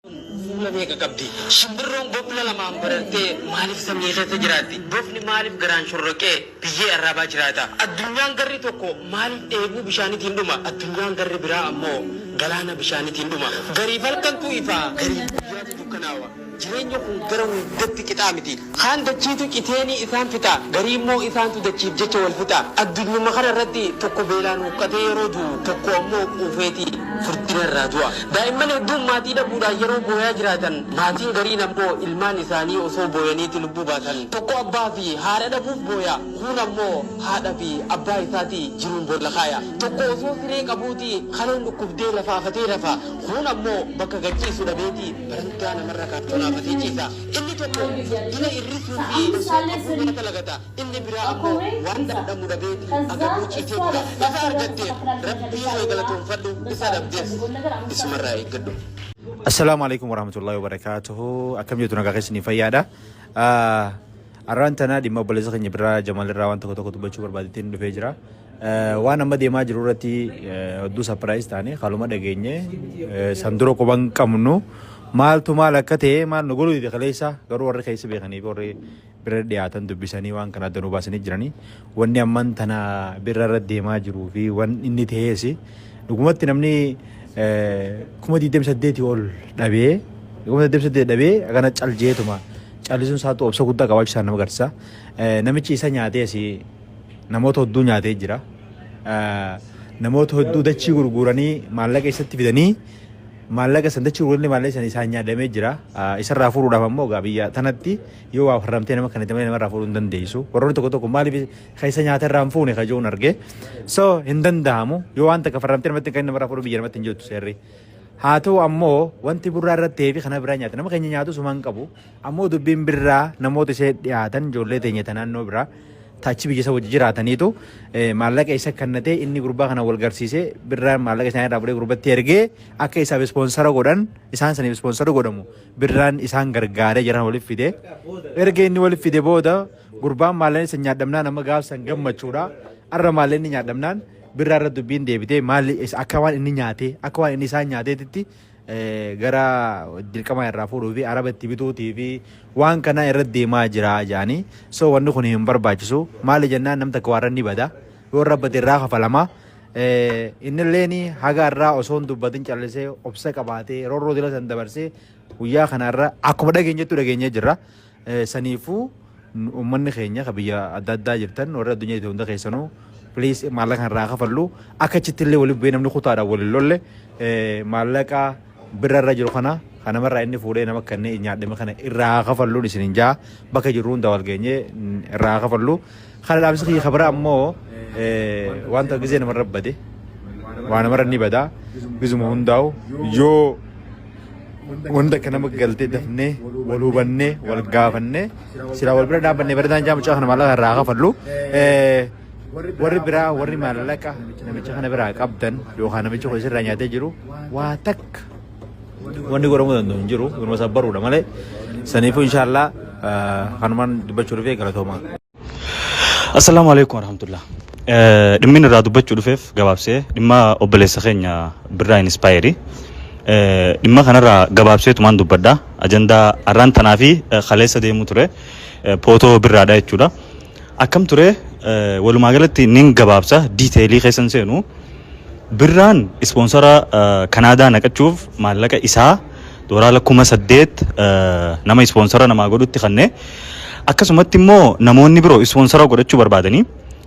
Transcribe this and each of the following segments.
Fuula meeqa qabdi? Shimbirroon boobla lamaan barattee maaliif samii keessa jiraatti? Boofni maaliif garaan shorroqee biyyee arraabaa jiraata? Addunyaan garri tokko maaliif dheebuu bishaanitiin dhuma? Addunyaan garri biraa ammoo galaana bishaanitiin dhuma. Gariif halkantuu ifaa, gariif guyyaatu dukkanaawa. Jireenya kun gara hundatti qixaa miti. Kaan dachiitu qiteenii isaan fixa, garii immoo isaantu dachiif jecha wal fixa. Addunyuma kana irratti tokko beelaan huqqatee yeroo du'u, tokko ammoo quufeetii furdina irraa du'a. Daa'imman hedduun maatii dhabuudhaan yeroo booyaa jiraatan, maatiin gariin ammoo ilmaan isaanii osoo booyaniiti lubbuu baasan. Tokko abbaa fi haadha dhabuuf booya, kun ammoo haadha fi abbaa isaatii jiruun boolla kaaya. Tokko osoo siree qabuuti kanan dhukkubdee lafaafatee rafa, kun ammoo bakka gachiisu dhabeeti barantaa namarra kaartoonaa. Inni tokko dina irrisuu fi soofamuu talagata. Inni biraa ammoo waan dadhamu dhabeeti agabuu ciitee bula. Isa argatteef rabbii eegalatoonfadhu, isa dhabdees isumarraa eeggadhu. Assalamu alaikum warahmatullahi wabarakatuh. Akkam jirtu nagaa keessanii fayyaadha. Arraan tana dhimma obboleessa keenya biraa Jamal irraa waan tokko tokko dubbachuu barbaadetiin dhufee jira. Waan amma deemaa jiru irratti hedduu sapiraayis taane haaluma dhageenye sandura quban qabnu maaltu maal akka ta'e maal nu godhu kaleessa garuu warri keessa beekanii warri bira dhiyaatan dubbisanii waan kana adda nu baasanii jiranii wanni amman tana bira irra deemaa jiruu fi waan inni ta'es dhugumatti namni 28 ol dhabee 28 dhabee akkana caljeetuma callisuun isaatu obsa guddaa qabaachuu isaa nama agarsiisa. Namichi isa nyaatee asii namoota hedduu nyaatee jira. Namoota hedduu dachii gurguranii maallaqa isatti fidanii maallaqa san dachii gurguranii maallaqa san isaan nyaadamee jira. Isarraa fuudhuudhaaf ammoo biyya tanatti yoo waa haramtee nama kanatti malee namarraa fuudhuu hin dandeessu. Warroonni tokko tokko maaliif keessa nyaata irraa hin fuune kajoon arge. So hin danda'amu yoo waan takka haramtee namatti kan namarraa fuudhuu biyya namatti hin jirtu seerri. Haa ta'u ammoo wanti burraa irratti fi kana biraa nyaata nama keenya nyaatu sumaan qabu ammoo dubbiin birraa namoota ishee dhiyaatan ijoollee teenyata naannoo biraa taachi biyya isa wajji jiraataniitu maallaqa isa kannatee inni gurbaa kana wal garsiisee birraan maallaqa isaanii irraa fudhee gurbatti ergee akka isaaf ispoonsara godhan isaan saniif ispoonsara godhamu birraan isaan gargaaree jiran waliif fide ergee inni waliif fide booda gurbaan maallaqni isa nyaadhamnaan amma gaafsan gammachuudha arra maallaqni nyaadhamnaan birraa irra dubbiin deebitee maalli akka waan inni nyaatee akka waan inni isaan nyaateetitti gara dirqama irraa fuudhuu fi araba itti bituutii fi waan kana irratti deemaa jira jaanii so wanni kun hin barbaachisu maali jennaan namta akka waarra ni bada yoo rabbate irraa kafalama innilleen haga irraa osoo hin dubbatin callisee obsa qabaatee roorroo dila san dabarsee guyyaa kanarra akkuma dhageenyattu dhageenyee jirra saniifuu uummanni keenya ka biyya adda addaa jirtan warra addunyaa hunda keessanuu please maallaqa irraa kafallu akka chittillee waliif bu'ee namni kutaadhaan waliin lolle maallaqa birra irra jiru kana kanamarraa inni fuudhee nama kanneen nyaadhame kana irraa kafalluun isin jaa bakka jirru hunda wal geenye irraa kafallu kana dhaabsi kiyya kabira ammoo wanta gizee namarra bade waan namarra ni bada gizuma hundaa'u yoo wanda akka nama galtee dafnee wal hubannee wal gaafannee silaa wal bira dhaabannee bareedaan jaamuchaa kana maallaqa irraa kafallu warri biraa warri maallaqa namicha kana biraa qabdan yookaan namicha kun isirraa nyaatee jiru waa takka wanni godhamuu danda'u hin jiru gurma sabbaruudha malee saniifuu inshaallah kanumaan dubbachuu dhufee galatooma. Assalamu alaikum warahmatullah. Dhimmi irraa dubbachuu dhufeef gabaabsee dhimma obboleessa keenya birraa inspaayerii dhimma kanarraa gabaabsee tumaan dubbadha ajandaa arraan tanaa fi kaleessa deemuu ture pootoo birraadha jechuudha. Akkam ture walumaa galatti nin gabaabsa diiteelii keessan seenu birraan ispoonsara Kanaadaa naqachuuf maallaqa isaa doolaara 8,000 nama ispoonsara namaa godhutti kanne akkasumatti immoo namoonni biroo ispoonsara godhachuu barbaadanii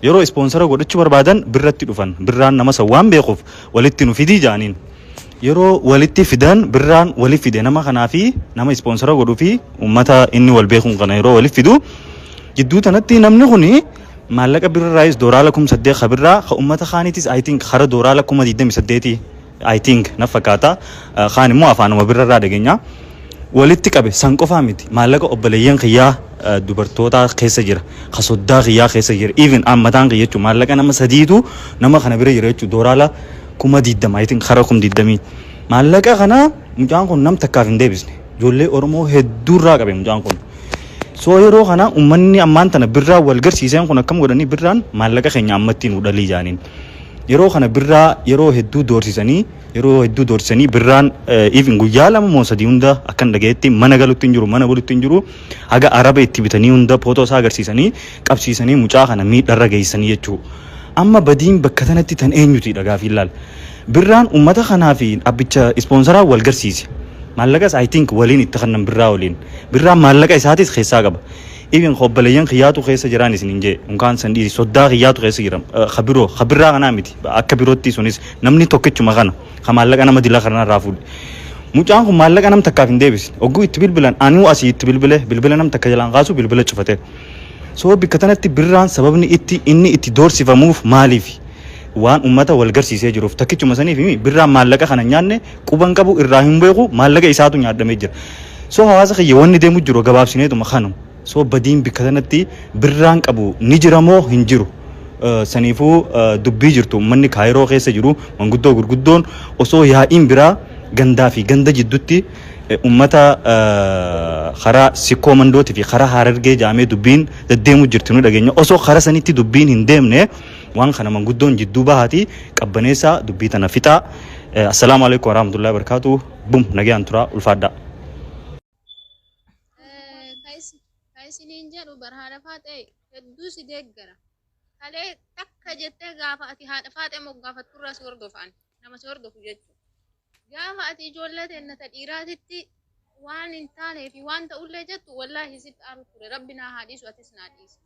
yeroo ispoonsara godhachuu barbaadan birratti dhufan birraan nama san waan beekuuf walitti nu fidii jaaniin yeroo walitti fidan birraan waliif fide nama kanaa fi nama ispoonsara godhuu fi uummata inni wal beekuun kana yeroo waliif fidu jidduu tanatti namni kuni maallaqa birraayis doolaara 8,000 kabirraa ka uummata kaaniitis I think hara doolaara 28 I think na fakkaata kaan immoo afaanuma birrarraa dhageenya walitti qabe san qofaa miti maallaqa obboleeyyan kiyyaa dubartoota keessa jira ka soddaa kiyyaa keessa jira even ammataan kiyya jechuun maallaqa nama sadiitu nama kana bira jira jechuun doolaara 20,000 I think hara 20,000 maallaqa kana mucaan kun nam takkaaf hin deebisne ijoollee Oromoo hedduurraa qabe mucaan kun. So yeroo kana uummanni ammaan tana birraa wal garsiiseen kun akkam godhanii birraan maallaqa keenya ammatti nu dhalii jaaniin yeroo kana birraa yeroo hedduu doorsisanii birraan even guyyaa lama moo sadii hunda akkan dhageetti mana galutti hin jiru mana bulutti hin jiru haga araba itti bitanii hunda footoo isaa agarsiisanii qabsiisanii mucaa kana miidharra geessanii jechuu amma badiin bakka tanatti tan eenyuti dhagaaf ilaal birraan ummata kanaa fi abbicha ispoonsaraa wal garsiise maallaqas I think waliin itti kannan birraa waliin birraan maallaqa isaatis keessaa qaba even khobbalayyan khiyaatu keessa jiraan isin inje unkaan san dhiisi soddaa khiyaatu keessa jiran khabirraa kanaa miti akka birootti sunis namni tokkichuma kana ka maallaqa nama dilaa kanaa irraa fuudhe mucaan kun maallaqa nam takkaaf hin deebisne ogguu itti bilbilan anuu asii itti bilbila nam takka jalaan kaasu bilbila cufate soo bikka tanatti birraan sababni inni itti doorsifamuuf maaliif waan ummata wal garsiisee jiruuf takkichuma saniif birraan maallaqa kana nyaanne quban qabu irraa hin beeku maallaqa isaatu nyaadhamee jira soo hawaasa kiyya wanni deemu jiru gabaabsineetuma kanu soo badiin bikka tanatti birraan qabu ni jiramoo hin jiru saniifuu dubbii jirtu ummanni kaayiroo keessa jiru manguddoo gurguddoon osoo yaa'iin biraa gandaa fi ganda jiddutti ummata karaa sikkoo mandootii fi karaa harargee jaamee dubbiin deddeemu jirti nu dhageenya osoo karaa sanitti dubbiin hin deemne waan kana manguddoon jidduu bahaati qabbaneessaa dubbii tana fixaa assalaamu alaikum warahmatullahi wabarakatuh bum nagayaan turaa ulfaadhaa isiniin jedhu bar haadha faaxee hedduu si deeggara kalee takka jettee gaafa ati haadha faaxee moggaafattu irraa si hordofan nama si hordofu jechuudha gaafa ati ijoollee teennata dhiiraatitti waan hin taanee fi waan ta'ullee jettu wallaahi sitti aaru ture rabbi naa haa dhiisu atis naa dhiisi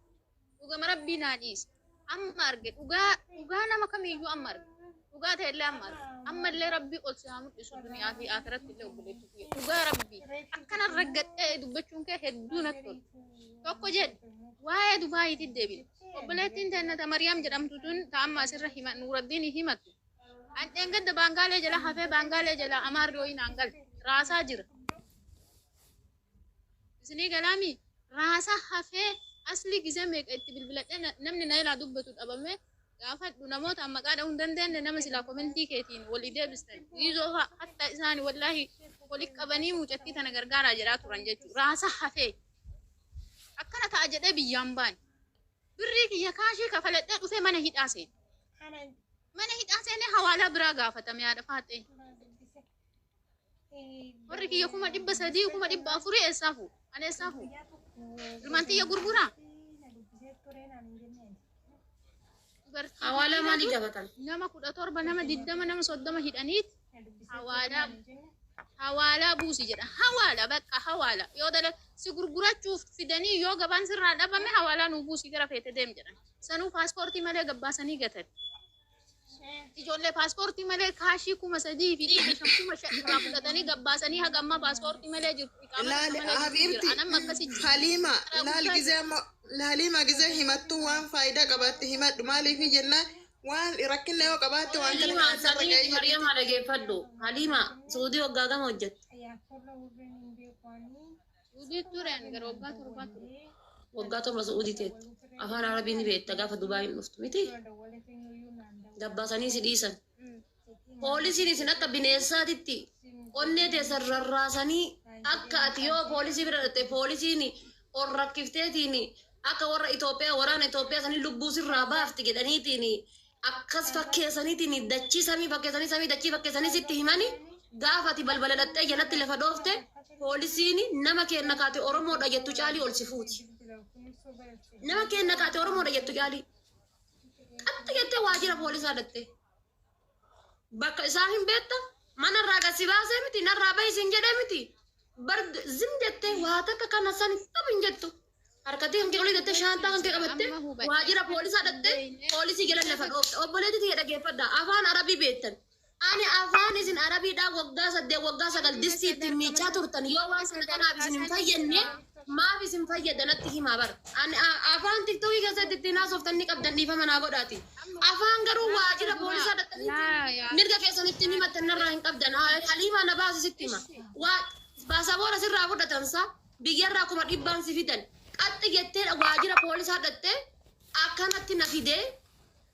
dhugama rabbii naa dhiisi amma arge dhugaa nama kamiiyyuu amma arge dhugaa ta'ellee amma arge ammallee rabbii ol si haa mul'isu duniyaa fi akiratti illee obboleettu dhugaa rabbii akkana raggadhee dubbachuun kee hedduu natti tolu tokko jedhe waa'ee Dubaayiitti deebine obboleettiin teennata Mariyaam jedhamtu tun ta'amma asirra Nuuraddiin himatu andeen gadda baangaalee jala hafee baangaalee jala amaarri ho'iin hangal raasaa jira isinii galaami raasaa hafee asli gisee meeqa itti bilbiladhee namni na ilaa dubbatu dhabame gaafadhu namoota maqaa dha'uu hin dandeenye nama silaa komentii keetiin walii deebistan yiizoo hatta isaanii wallaahi walitti qabanii mucattii tana gargaaraa jedhaa turan jechuudha raasaa hafee akkana ta'a jedhee biyyaan baane birrii kiyya kaashii kafaladhee dhufee mana hidhaa seene hawaalaa biraa gaafatame haadha faaxee warri kiyya 300 400 eessaa fuudhu ani eessaa fuudhu ilmaan tiyya gurguraa hawaalaa maalii gaafatan nama 17 nama 20 nama 30 hidhaniit hawaalaa buusi jedha hawaalaa bakka hawaalaa yoo dala si gurgurachuuf fidanii yoo gabaan sirraa dhabame hawaalaa nuu buusii gara feete deem jedhan sanuu paaspoortii malee gabbaasanii gatan ijoollee paaspoortii malee kaashii 3,000 fi 5,000 irraa fudhatanii gabbaasanii haga ammaa paaspoortii malee jirtu Halima gizee himattu waan faayidaa qabaatti himadhu maaliif jennaan waan rakkinna yoo qabaatte waan kana Mariyaam dhageeffadhu Halima Suudii waggaa gama hojjette Suudii tureen gara waggaa 7 ture waggaa 7 Suudii teetti afaan arabii ni beekta gaafa Dubaayin dhuftu miti gabbaasanii si dhiisan poolisiin isin akka bineensaatitti onnee teessan rarraasanii akka ati yoo poolisii bira dhatte poolisiin ol rakkifteetiin akka warra Itoophiyaa waraana Itoophiyaa sanii lubbuu sirraa baafti jedhaniitiin akkas fakkeessaniitiin dachii samii fakkeessanii samii dachii fakkeessanii sitti himani gaafa ati balbala dhattee jalatti lafa dhoofte poolisiin nama kenna kaate Oromoodha jettu caalii ol si fuuti nama kenna kaate Oromoodha jettu caalii qaxxi jettee waajjira poolisaa dhatte bakka isaa hin beekta mana irraa gasi baasee miti narraa bahisin jedhee miti bar zim jettee waa takka kana san tabin jettu harkatee hanqee olii jettee shaantaa hanqee qabatte waajjira poolisaa dhatte poolisii jala lafa dhoofte obboleetti dhageeffadha afaan arabii beektan ani afaan isin arabiidhaa waggaa 8 waggaa 9 distiitti miichaa turtan yoo waan sana kanaaf isin hin fayyadne maaf isin fayyaddanatti himaa bar ani afaan tiktokii keessatti ittiin haasoftanii qabdan dhiifama naa godhaati afaan garuu waajjira poolisaa dhattanii mirga keessanitti himattan narraa hin qabdan Haliimaa na baasisitti hima waa baasaboora sirraa fudhatansa biyyarraa 100 si fidan qaxxi jettee waajjira poolisaa dhattee akkanatti na fidee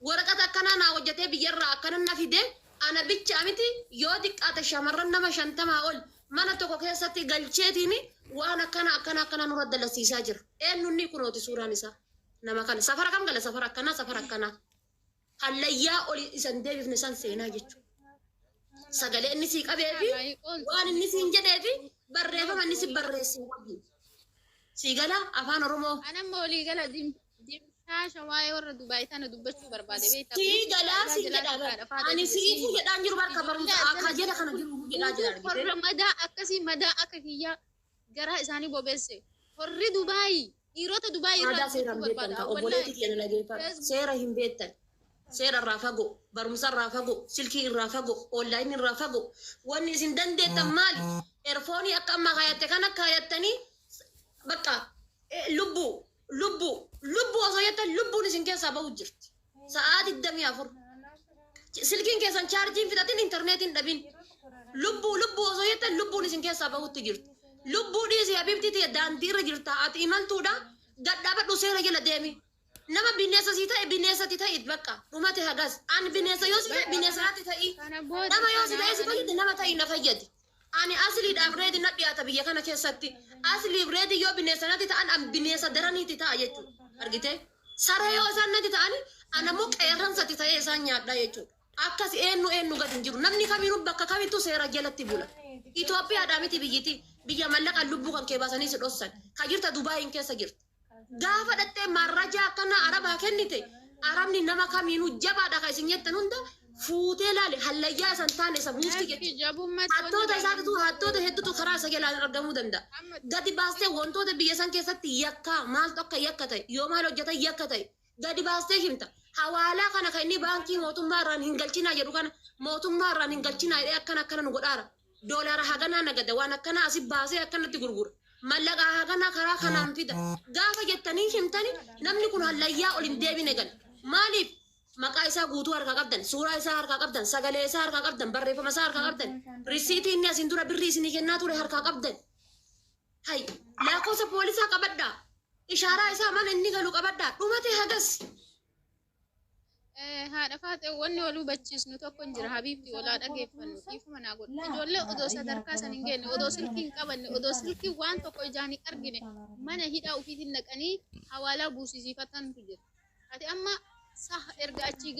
waraqata akkanaa naa hojjetee biyyarraa akkana na fidee ana bicha miti yoo xiqqaate shamarran nama 50 ol mana tokko keessatti galcheetiin waan akkana nurra dalasiisaa jira eenyunni kunooti suuraan isaa nama kana safara kam gala safara akkana hallayyaa oli isan deebifne san seenaa jechuudha. Sagalee inni sii qabeefi waan inni siin jedheefi barreeffama inni si barreessin wajjin. Sii gala afaan Oromoo. Anamma olii gala dimshaasha waa'ee warra Dubaay tana dubbachuu barbaade beektaa. Sii galaa sii jedhaa ani siifu jedhaan jiru barka barumsa akka jedha kana jiru jedhaa jira. Warra madaa akkasii madaa akka kiyyaa garaa isaanii bobeesse. Warri Dubaay dhiirota Dubaay irraa seera hin beektan obboleetti kenna lageeffata seera hin beektan. Seera irraa fagoo, barumsa irraa fagoo, silkii irraa fagoo, onlaayinii irraa fagoo. Wanni isin dandeettan maali? Eerfoonii akka amma kaayatte kana kaayattanii bakka lubbuu osoo jettan lubbuun isin keessaa bahu jirti. Sa'aatii 24. Silkiin keessan chaarjiin fixatin intarneetiin dhabin. Lubbuu osoo jettan lubbuun isin keessaa bahutti jirti. Lubbuu dhiisii abibti ta'e daandii irra jirta. Ati imaltuudha gadhaabadhu seera jala deemi. Nama bineensa si ta'e bineensatti ta'e bakka dhumate hagas ani bineensa yoo si ta'e bineensaatti ta'e nama yoo si ta'e si fayyade nama ta'e na fayyade ani asliidhaaf reedi na dhiyaata biyya kana keessatti asliif reedi yoo bineensanatti ta'an an bineensa daraniiti ta'a jechuudha argite saree yoo isaan natti ta'an anammoo qeerransatti ta'e isaan nyaadha jechuudha akkas eenyu gad hin jiru namni kamiinuu bakka kamittuu seera jalatti bula Itoophiyaadhaa miti biyyiti biyya mallaqa lubbuu kan kee baasanii si dhossan ka jirta Dubaayin keessa jirti. Gaafa dhattee marraja akkana arabaa kennite arabni nama kamiinuu jabaadha kan isin jettan hunda fuutee laale hallayyaa isan taane isa buufti jechuudha. Hattoota hedduutu karaa isa jalaan argamuu danda'a. Gadi baastee wantoota biyya san keessatti yakkaa maaltu akka yakka ta'e yoo maal hojjetan yakka ta'e gadi baastee himta. Hawaalaa kana kan inni baankii mootummaa irraan hin galchinaa jedhu kana mootummaa irraan hin galchinaa jedhee akkana nu godhaara. Doolaara haganaa nagada waan akkana asi baasee akkanatti gurgura. Mallaqa hagana karaa kanaan fida gaafa jettanii himtani namni kun hallayyaa ol hin deebine gal maaliif maqaa isaa guutuu harkaa qabdan suuraa isaa harkaa qabdan sagalee isaa harkaa qabdan barreeffama isaa harkaa qabdan risiitii inni asin dura birrii isinii kennaa ture harkaa qabdan hay lakkoofsa poolisaa qabaddaa ishaaraa isaa mana inni galu qabaddaa dhumate hagas. Haadha faatee wanni wal hubachiisnu tokko hin jira habiibti walaa dhageeffannu dhiifuma naa godhu ijoollee odoo sadarkaa san hin geenye odoo silkii hin qabanne odoo silkii waan tokko ijaan hin argine mana hidhaa ofiitiin naqanii hawaalaa buusisiifatantu jira ati amma erga achii